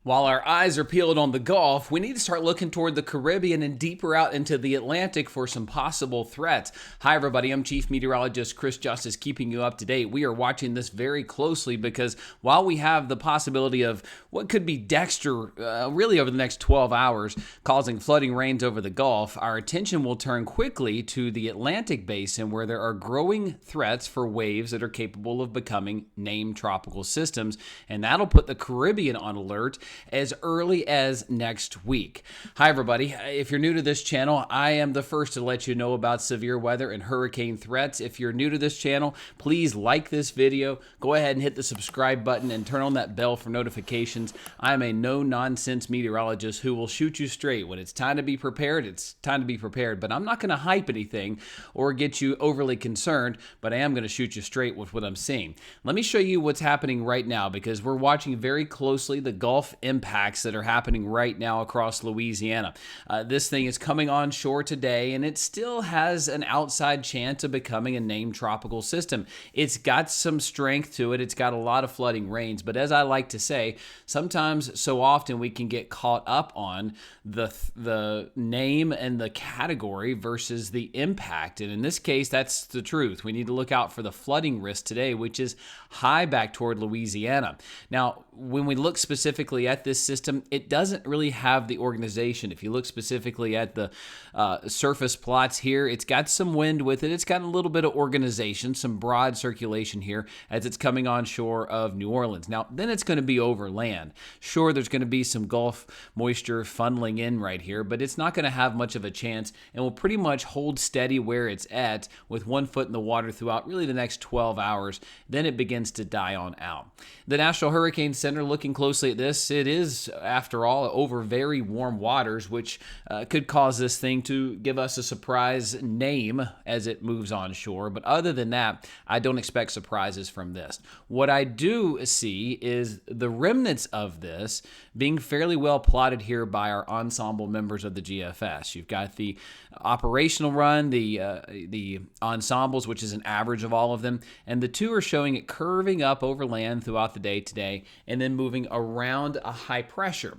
While our eyes are peeled on the Gulf, we need to start looking toward the Caribbean and deeper out into the Atlantic for some possible threats. Hi, everybody. I'm Chief Meteorologist Chris Justice, keeping you up to date. We are watching this very closely because while we have the possibility of what could be Dexter really over the next 12 hours causing flooding rains over the Gulf, our attention will turn quickly to the Atlantic basin where there are growing threats for waves that are capable of becoming named tropical systems, and that'll put the Caribbean on alert as early as next week. Hi, everybody. If you're new to this channel, I am the first to let you know about severe weather and hurricane threats. If you're new to this channel, please like this video, go ahead and hit the subscribe button and turn on that bell for notifications. I'm a no-nonsense meteorologist who will shoot you straight. When it's time to be prepared, it's time to be prepared. But I'm not going to hype anything or get you overly concerned, but I am going to shoot you straight with what I'm seeing. Let me show you what's happening right now because we're watching very closely the Gulf impacts that are happening right now across Louisiana. This thing is coming on shore today, and it still has an outside chance of becoming a named tropical system. It's got some strength to it. It's got a lot of flooding rains, but as I like to say, sometimes so often we can get caught up on the name and the category versus the impact. And in this case, that's the truth. We need to look out for the flooding risk today, which is high back toward Louisiana. Now, when we look specifically at this system, it doesn't really have the organization. If you look specifically at the surface plots here, it's got some wind with it. It's got a little bit of organization, some broad circulation here as it's coming on shore of New Orleans. Now, then it's going to be over land. Sure, there's going to be some Gulf moisture funneling in right here, but it's not going to have much of a chance and will pretty much hold steady where it's at with 1 foot in the water throughout really the next 12 hours. Then it begins to die on out. The National Hurricane Center looking closely at this. It is, after all, over very warm waters, which could cause this thing to give us a surprise name as it moves on shore. But other than that, I don't expect surprises from this. What I do see is the remnants of this being fairly well plotted here by our ensemble members of the GFS. You've got the operational run, the ensembles, which is an average of all of them, and the two are showing it curving up over land throughout the day today and then moving around a high pressure.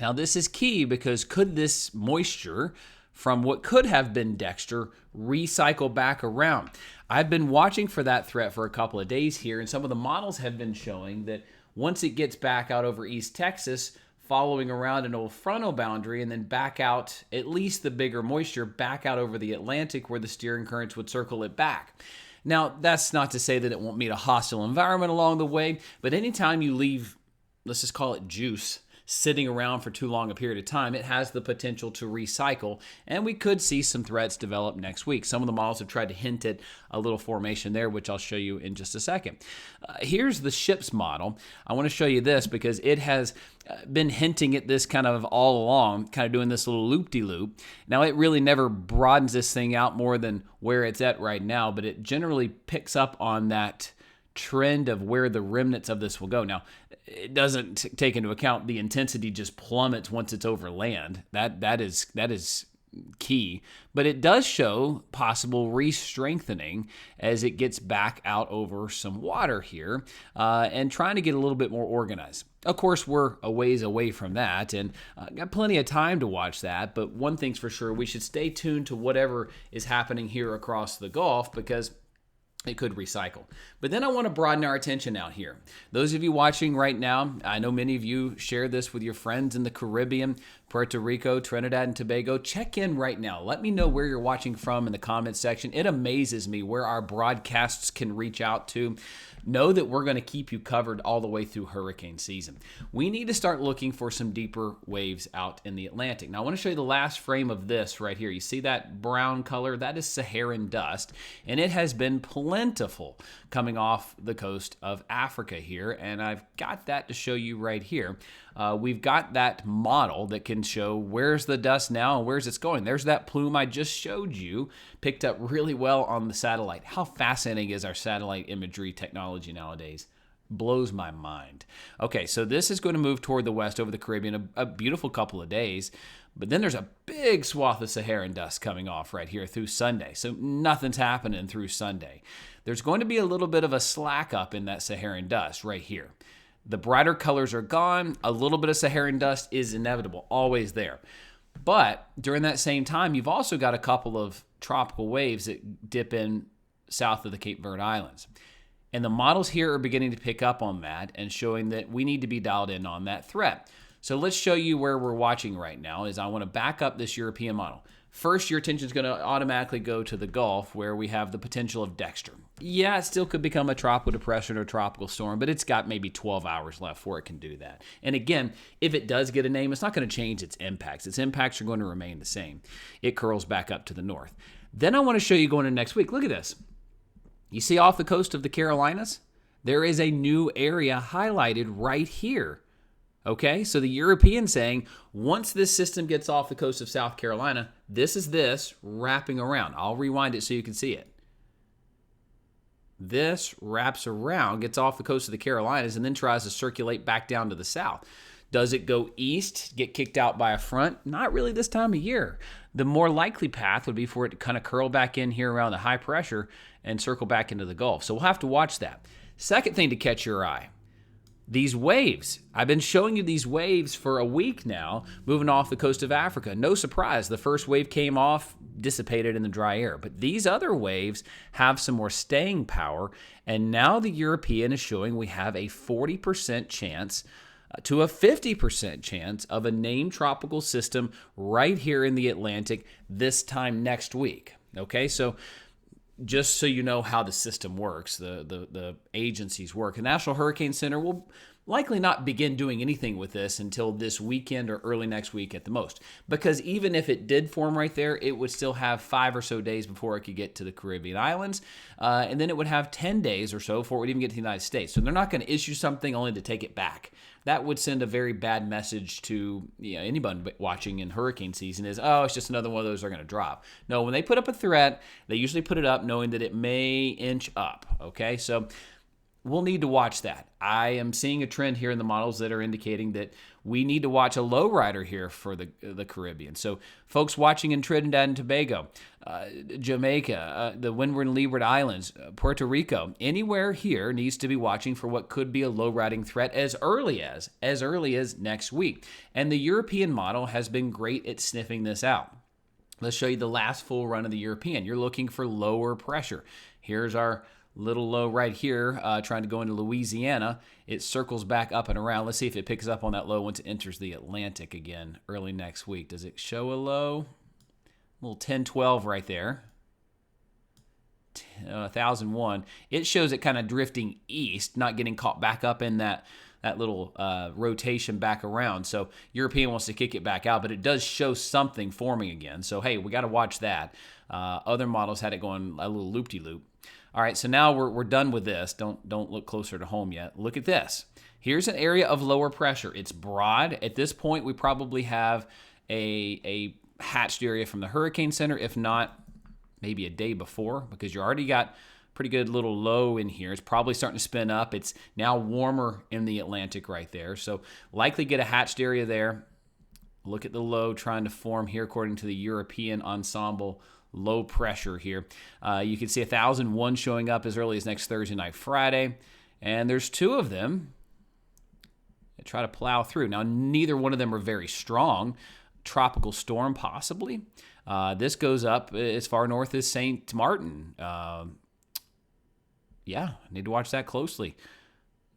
Now, this is key because could this moisture from what could have been Dexter recycle back around? I've been watching for that threat for a couple of days here, and some of the models have been showing that once it gets back out over East Texas, following around an old frontal boundary and then back out, at least the bigger moisture, back out over the Atlantic where the steering currents would circle it back. Now, that's not to say that it won't meet a hostile environment along the way, but anytime you leave, let's just call it juice, sitting around for too long a period of time, it has the potential to recycle, and we could see some threats develop next week. Some of the models have tried to hint at a little formation there, which I'll show you in just a second. Here's the ship's model. I want to show you this because it has been hinting at this kind of all along, kind of doing this little loop-de-loop. Now, it really never broadens this thing out more than where it's at right now, but it generally picks up on that trend of where the remnants of this will go. Now, it doesn't take into account the intensity just plummets once it's over land. That is key, but it does show possible re-strengthening as it gets back out over some water here and trying to get a little bit more organized. Of course, we're a ways away from that and got plenty of time to watch that, but one thing's for sure, we should stay tuned to whatever is happening here across the Gulf because it could recycle. But then I want to broaden our attention out here. Those of you watching right now, I know many of you share this with your friends in the Caribbean, Puerto Rico, Trinidad and Tobago. Check in right now. Let me know where you're watching from in the comments section. It amazes me where our broadcasts can reach out to. Know that we're going to keep you covered all the way through hurricane season. We need to start looking for some deeper waves out in the Atlantic. Now, I want to show you the last frame of this right here. You see that brown color? That is Saharan dust, and it has been plentiful coming off the coast of Africa here, and I've got that to show you right here. We've got that model that can show where's the dust now and where's it's going. There's that plume I just showed you, picked up really well on the satellite. How fascinating is our satellite imagery technology nowadays? Blows my mind. Okay, so this is going to move toward the west over the Caribbean, a beautiful couple of days. But then there's a big swath of Saharan dust coming off right here through Sunday. So nothing's happening through Sunday. There's going to be a little bit of a slack up in that Saharan dust right here. The brighter colors are gone. A little bit of Saharan dust is inevitable, always there. But during that same time, you've also got a couple of tropical waves that dip in south of the Cape Verde Islands. And the models here are beginning to pick up on that and showing that we need to be dialed in on that threat. So let's show you where we're watching right now. Is I want to back up this European model. First, your attention is going to automatically go to the Gulf, where we have the potential of Dexter. Yeah, it still could become a tropical depression or tropical storm, but it's got maybe 12 hours left before it can do that. And again, if it does get a name, it's not going to change its impacts. Its impacts are going to remain the same. It curls back up to the north. Then I want to show you going into next week. Look at this. You see off the coast of the Carolinas? There is a new area highlighted right here. Okay, so the European saying, once this system gets off the coast of South Carolina, this is this wrapping around. I'll rewind it so you can see it. This wraps around, gets off the coast of the Carolinas, and then tries to circulate back down to the south. Does it go east, get kicked out by a front? Not really this time of year. The more likely path would be for it to kind of curl back in here around the high pressure and circle back into the Gulf. So we'll have to watch that. Second thing to catch your eye. These waves. I've been showing you these waves for a week now, moving off the coast of Africa. No surprise, the first wave came off, dissipated in the dry air. But these other waves have some more staying power, and now the European is showing we have a 40% chance to a 50% chance of a named tropical system right here in the Atlantic this time next week. Okay, so just so you know how the system works, the agencies work. The National Hurricane Center will likely not begin doing anything with this until this weekend or early next week at the most. Because even if it did form right there, it would still have 5 or so days before it could get to the Caribbean islands. And then it would have 10 days or so before it would even get to the United States. So they're not going to issue something only to take it back. That would send a very bad message to anybody watching in hurricane season is, oh, it's just another one of those they're going to drop. No, when they put up a threat, they usually put it up knowing that it may inch up. Okay, so we'll need to watch that. I am seeing a trend here in the models that are indicating that we need to watch a low rider here for the Caribbean. So folks watching in Trinidad and Tobago, Jamaica, the Windward and Leeward Islands, Puerto Rico, anywhere here needs to be watching for what could be a low riding threat as early as next week. And the European model has been great at sniffing this out. Let's show you the last full run of the European. You're looking for lower pressure. Here's our little low right here, trying to go into Louisiana. It circles back up and around. Let's see if it picks up on that low once it enters the Atlantic again early next week. Does it show a low? A little 10-12 right there. 1001. It shows it kind of drifting east, not getting caught back up in that little rotation back around. So European wants to kick it back out, but it does show something forming again. So, hey, we got to watch that. Other models had it going a little loop-de-loop. All right, so now we're done with this. Don't look closer to home yet. Look at this. Here's an area of lower pressure. It's broad. At this point, we probably have a hatched area from the Hurricane Center, if not maybe a day before, because you already got pretty good little low in here. It's probably starting to spin up. It's now warmer in the Atlantic right there. So likely get a hatched area there. Look at the low trying to form here according to the European ensemble low pressure here. You can see 1001 showing up as early as next Thursday night, Friday. And there's two of them that try to plow through. Now, neither one of them are very strong. Tropical storm, possibly. This goes up as far north as St. Martin. Yeah, need to watch that closely.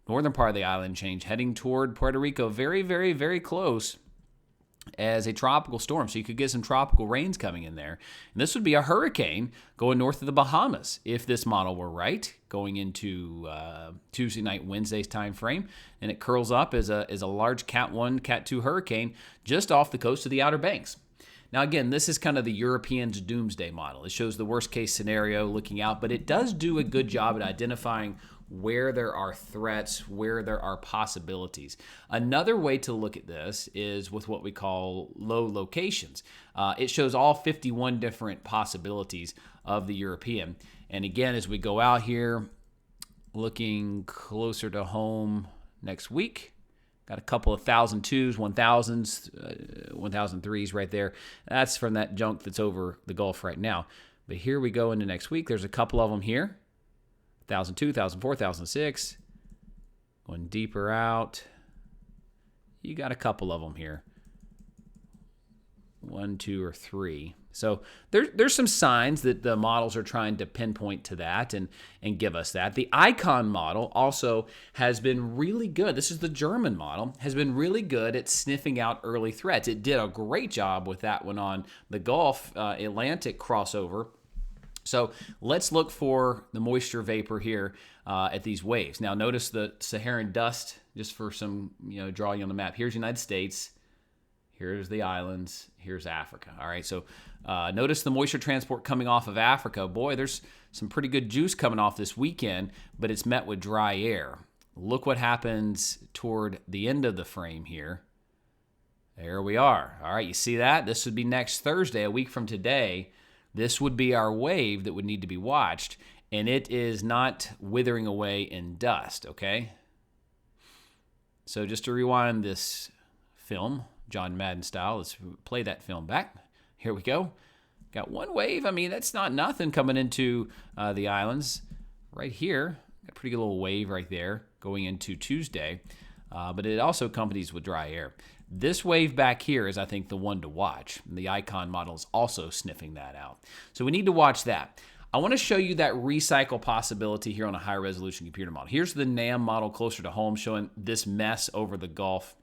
Northern part of the island change, heading toward Puerto Rico. Very, very, very close as a tropical storm. So you could get some tropical rains coming in there. And this would be a hurricane going north of the Bahamas if this model were right, going into Tuesday night, Wednesday's time frame. And it curls up as a large Cat 1, Cat 2 hurricane just off the coast of the Outer Banks. Now, again, this is kind of the European's doomsday model. It shows the worst case scenario looking out, but it does do a good job at identifying where there are threats, where there are possibilities. Another way to look at this is with what we call low locations. It shows all 51 different possibilities of the European. And again, as we go out here, looking closer to home next week, got a couple of 1002s, 1000s, 1003s right there. That's from that junk that's over the Gulf right now. But here we go into next week. There's a couple of them here. 1002, 1004, 1006. Going deeper out. You got a couple of them here. 1, 2, or 3. So there's some signs that the models are trying to pinpoint to that and give us that. The Icon model also has been really good. This is the German model, has been really good at sniffing out early threats. It did a great job with that one on the Gulf Atlantic crossover. So let's look for the moisture vapor here at these waves. Now notice the Saharan dust, just for some drawing on the map. Here's the United States. Here's the islands. Here's Africa. All right, so notice the moisture transport coming off of Africa. Boy, there's some pretty good juice coming off this weekend, but it's met with dry air. Look what happens toward the end of the frame here. There we are. All right, you see that? This would be next Thursday, a week from today. This would be our wave that would need to be watched, and it is not withering away in dust, okay? So just to rewind this film, John Madden style, let's play that film back. Here we go. Got one wave. I mean, that's not nothing coming into the islands. Right here, got a pretty good little wave right there going into Tuesday, but it also accompanies with dry air. This wave back here is, I think, the one to watch. The Icon model is also sniffing that out. So we need to watch that. I want to show you that recycle possibility here on a high-resolution computer model. Here's the NAM model closer to home showing this mess over the Gulf,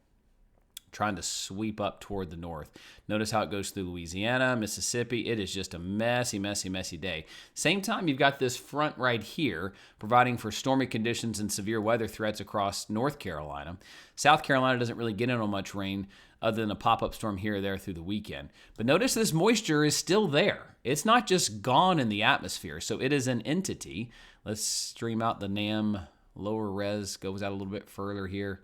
trying to sweep up toward the north. Notice how it goes through Louisiana, Mississippi. It is just a messy, messy, messy day. Same time, you've got this front right here providing for stormy conditions and severe weather threats across North Carolina. South Carolina doesn't really get in on much rain other than a pop-up storm here or there through the weekend. But notice this moisture is still there. It's not just gone in the atmosphere, so it is an entity. Let's stream out the NAM lower res, goes out a little bit further here.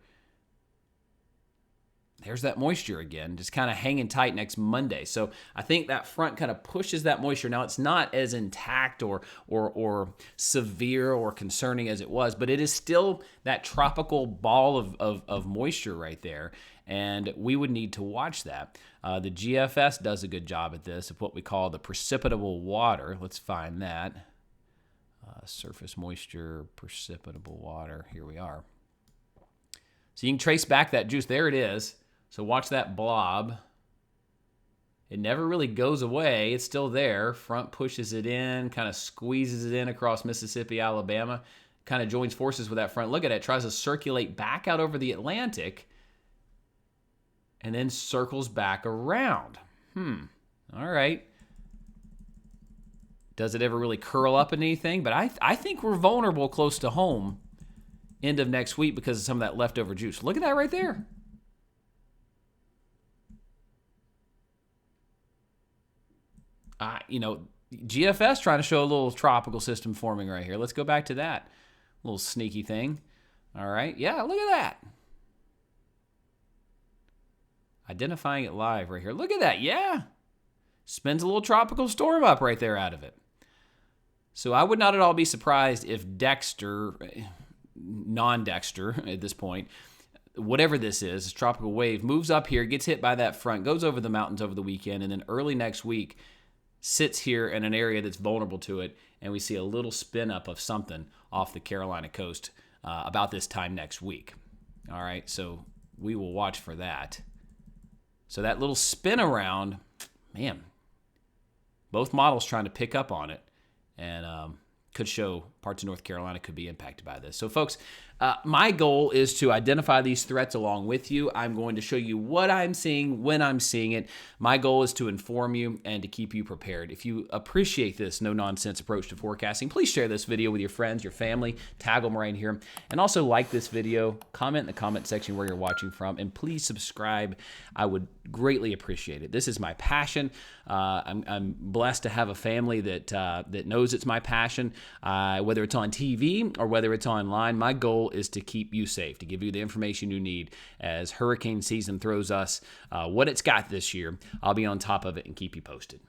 There's that moisture again, just kind of hanging tight next Monday. So I think that front kind of pushes that moisture. Now, it's not as intact or severe or concerning as it was, but it is still that tropical ball of moisture right there, and we would need to watch that. The GFS does a good job at this, of what we call the precipitable water. Let's find that. Surface moisture, precipitable water. Here we are. So you can trace back that juice. There it is. So watch that blob. It never really goes away. It's still there. Front pushes it in, kind of squeezes it in across Mississippi, Alabama, kind of joins forces with that front. Look at it. Tries to circulate back out over the Atlantic and then circles back around. All right. Does it ever really curl up in anything? But I think we're vulnerable close to home end of next week because of some of that leftover juice. Look at that right there. GFS trying to show a little tropical system forming right here. Let's go back to that little sneaky thing. All right. Yeah, look at that. Identifying it live right here. Look at that. Yeah. Spins a little tropical storm up right there out of it. So I would not at all be surprised if Dexter, non-Dexter at this point, whatever this is, this tropical wave, moves up here, gets hit by that front, goes over the mountains over the weekend, and then early next week sits here in an area that's vulnerable to it, and we see a little spin up of something off the Carolina coast about this time next week. All right, so we will watch for that. So that little spin around, man, both models trying to pick up on it, and could show parts of North Carolina could be impacted by this. So folks, my goal is to identify these threats along with you. I'm going to show you what I'm seeing, when I'm seeing it. My goal is to inform you and to keep you prepared. If you appreciate this no-nonsense approach to forecasting, please share this video with your friends, your family, tag them right here, and also like this video, comment in the comment section where you're watching from, and please subscribe. I would greatly appreciate it. This is my passion. I'm blessed to have a family that knows it's my passion, whether it's on TV or whether it's online. My goal is to keep you safe, to give you the information you need as hurricane season throws us what it's got this year. I'll be on top of it and keep you posted.